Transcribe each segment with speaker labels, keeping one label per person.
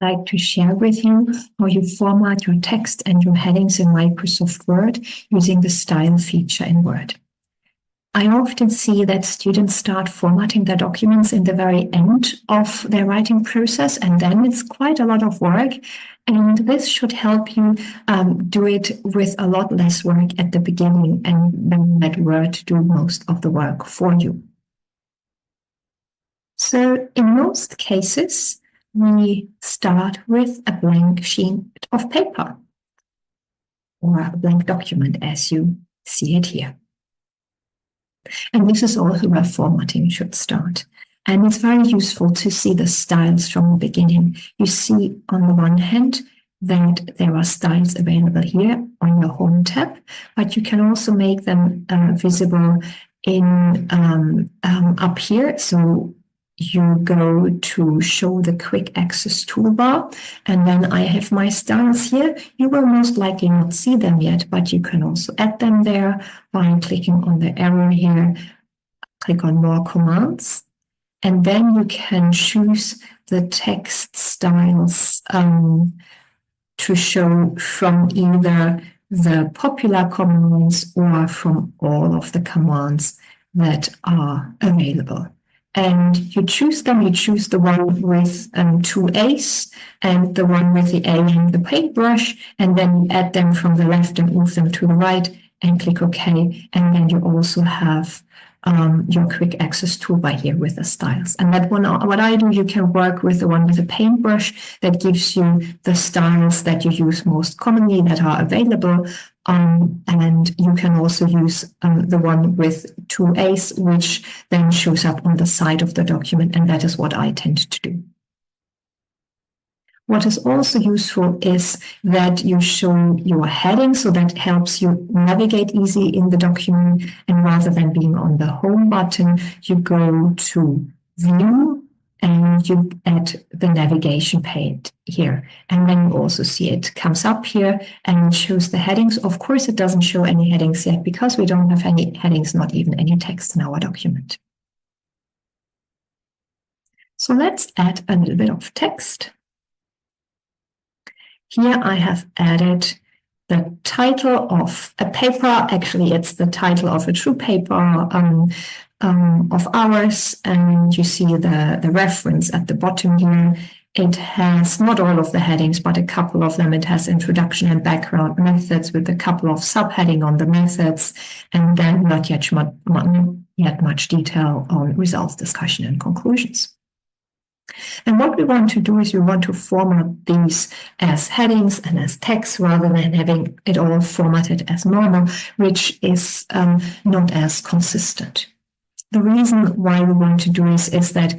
Speaker 1: like to share with you how you format your text and your headings in Microsoft Word using the style feature in Word. I often see that students start formatting their documents in the very end of their writing process, and then it's quite a lot of work. And this should help you do it with a lot less work at the beginning, and then let Word do most of the work for you. So in most cases, we start with a blank sheet of paper or a blank document as you see it here. And this is also where formatting should start. And it's very useful to see the styles from the beginning. You see on the one hand that there are styles available here on your Home tab, but you can also make them visible in up here. So you go to show the quick access toolbar, and then I have my styles here. You will most likely not see them yet, but you can also add them there by clicking on the arrow here, click on more commands, and then you can choose the text styles to show from either the popular commands or from all of the commands that are available. And you choose them, you choose the one with 2 A's and the one with the A and the paintbrush, and then you add them from the left and move them to the right and click OK. And then you also have your quick access toolbar here with the styles. And that one, what I do, you can work with the one with the paintbrush that gives you the styles that you use most commonly that are available. And you can also use the one with 2 A's, which then shows up on the side of the document. And that is what I tend to do. What is also useful is that you show your heading, so that helps you navigate easy in the document. And rather than being on the Home button, you go to View and you add the navigation pane here. And then you also see it comes up here and it shows the headings. Of course, it doesn't show any headings yet because we don't have any headings, not even any text in our document. So let's add a little bit of text. Here I have added the title of a paper. Actually, it's the title of a true paper of ours. And you see the reference at the bottom here. It has not all of the headings, but a couple of them. It has introduction and background methods with a couple of subheading on the methods, and then not yet much detail on results, discussion, and conclusions. And what we want to do is we want to format these as headings and as text rather than having it all formatted as normal, which is not as consistent. The reason why we want to do this is that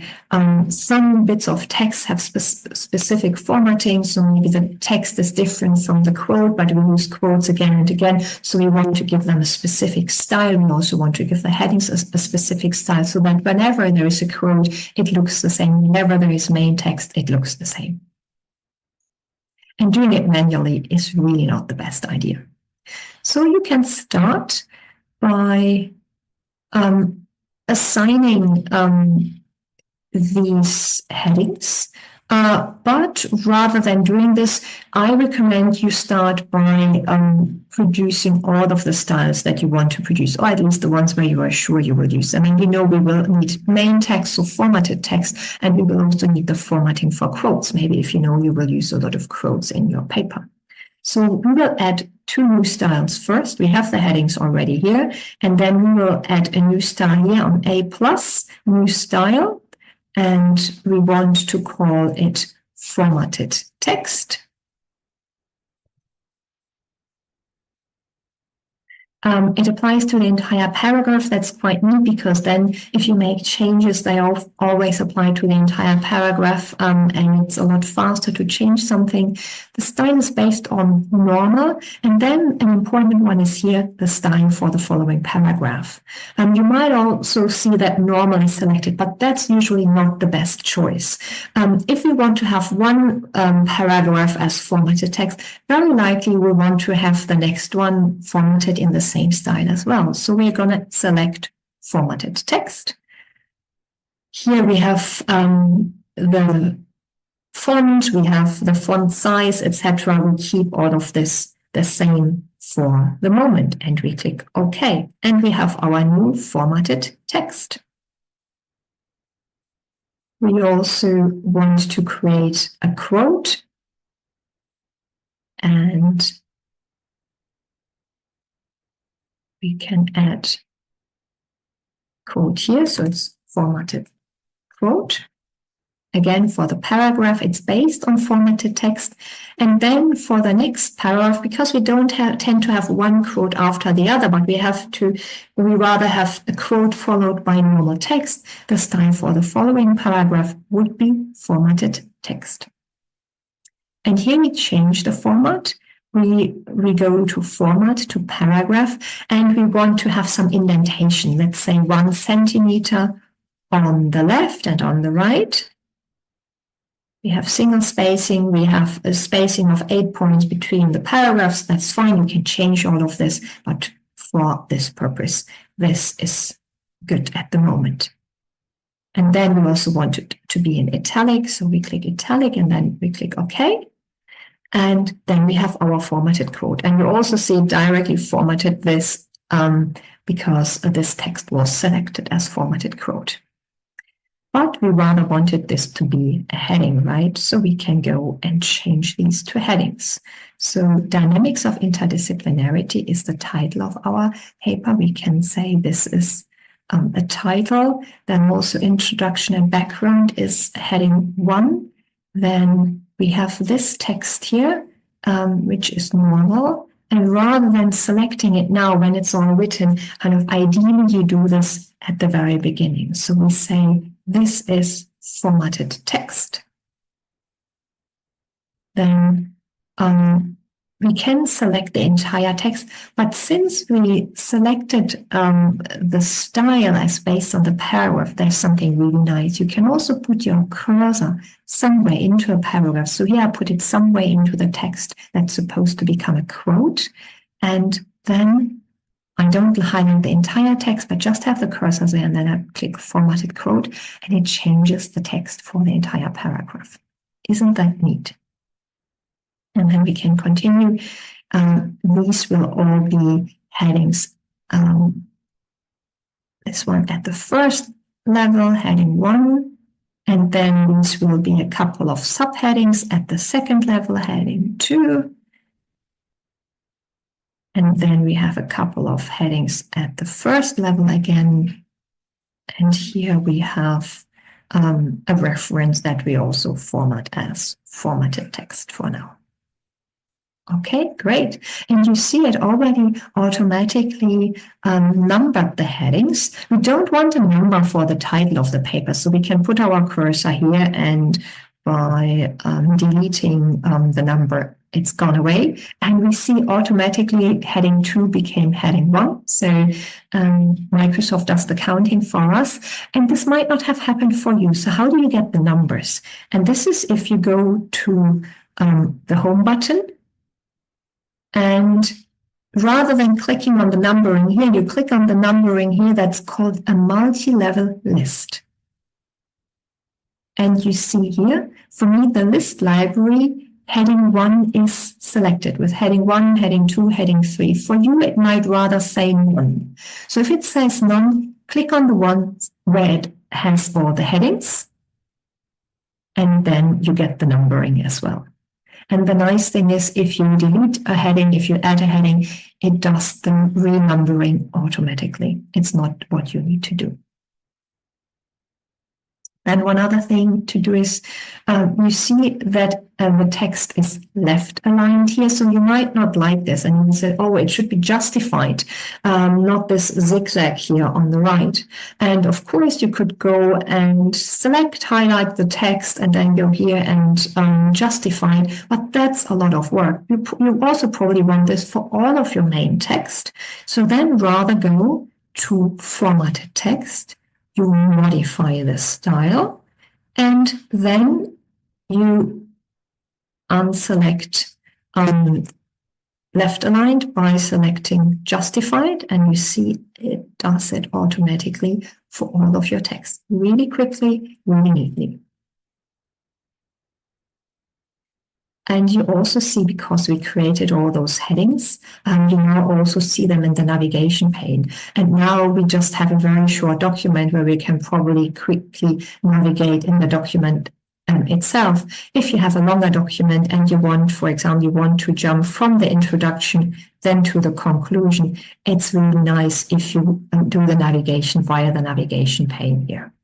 Speaker 1: some bits of text have specific formatting. So maybe the text is different from the quote, but we use quotes again and again. So we want to give them a specific style. We also want to give the headings a specific style so that whenever there is a quote, it looks the same. Whenever there is main text, it looks the same. And doing it manually is really not the best idea. So you can start by assigning these headings, but rather than doing this, I recommend you start by producing all of the styles that you want to produce, or at least the ones where you are sure you will use them. And we know we will need main text, so formatted text, and we will also need the formatting for quotes. Maybe if you know you will use a lot of quotes in your paper. So we will add 2 new styles first. We have the headings already here, and then we will add a new style here on A+, new style, and we want to call it formatted text. It applies to the entire paragraph. That's quite neat because then if you make changes, they always apply to the entire paragraph, and it's a lot faster to change something. The style is based on normal, and then an important one is here, the style for the following paragraph. You might also see that normal is selected, but that's usually not the best choice. If we want to have one paragraph as formatted text, very likely we want to have the next one formatted in the same style as well. So we're going to select formatted text. Here we have the font, we have the font size, etc. We keep all of this the same for the moment, and we click OK. And we have our new formatted text. We also want to create a quote, and we can add quote here, so it's formatted quote. Again, for the paragraph, it's based on formatted text. And then for the next paragraph, because we don't tend to have one quote after the other, but we rather have a quote followed by normal text, the style for the following paragraph would be formatted text. And here we change the format. We go to format, to paragraph, and we want to have some indentation, let's say 1 centimeter on the left and on the right. We have single spacing, we have a spacing of 8 points between the paragraphs. That's fine, you can change all of this, but for this purpose, this is good at the moment. And then we also want it to be in italic, so we click italic and then we click OK. And then we have our formatted quote. And you also see it directly formatted this because this text was selected as formatted quote. But we rather wanted this to be a heading, right? So we can go and change these to headings. So Dynamics of Interdisciplinarity is the title of our paper. We can say this is a title. Then also Introduction and Background is heading 1. Then we have this text here, which is normal. And rather than selecting it now when it's all written, kind of ideally you do this at the very beginning. So we say, this is formatted text. Then we can select the entire text, but since we selected the style as based on the paragraph, there's something really nice. You can also put your cursor somewhere into a paragraph. So here I put it somewhere into the text that's supposed to become a quote. And then I don't highlight the entire text, but just have the cursor there, and then I click formatted quote, and it changes the text for the entire paragraph. Isn't that neat? And then we can continue. These will all be headings. This one at the first level, heading 1, and then these will be a couple of subheadings at the second level, heading 2. And then we have a couple of headings at the first level again. And here we have a reference that we also format as formatted text for now. Okay, great. And you see it already automatically numbered the headings. We don't want a number for the title of the paper, so we can put our cursor here, and by deleting the number, it's gone away. And we see automatically heading 2 became heading 1. So Microsoft does the counting for us. And this might not have happened for you. So how do you get the numbers? And this is if you go to the home button, and rather than clicking on the numbering here, you click on the numbering here that's called a multi-level list. And you see here, for me, the list library, heading 1 is selected with heading 1, heading 2, heading 3. For you, it might rather say none. So if it says none, click on the one where it has all the headings, and then you get the numbering as well. And the nice thing is, if you delete a heading, if you add a heading, it does the renumbering automatically. It's not what you need to do. And one other thing to do is, you see that the text is left aligned here. So you might not like this, and you say, oh, it should be justified, not this zigzag here on the right. And of course, you could go and select, highlight the text, and then go here and justify it. But that's a lot of work. You also probably want this for all of your main text. So then rather go to formatted text. You modify the style, and then you unselect left aligned by selecting justified, and you see it does it automatically for all of your text really quickly, really neatly. And you also see, because we created all those headings, you now also see them in the navigation pane. And now we just have a very short document where we can probably quickly navigate in the document itself. If you have a longer document and you want, for example, you want to jump from the introduction then to the conclusion, it's really nice if you do the navigation via the navigation pane here.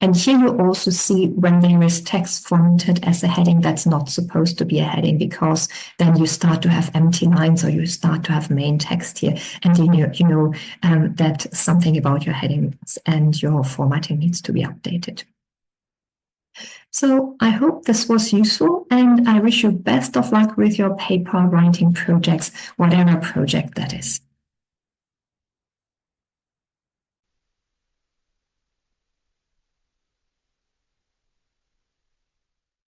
Speaker 1: And here you also see when there is text formatted as a heading that's not supposed to be a heading, because then you start to have empty lines or you start to have main text here, and you know that something about your headings and your formatting needs to be updated. So I hope this was useful, and I wish you best of luck with your paper writing projects, whatever project that is.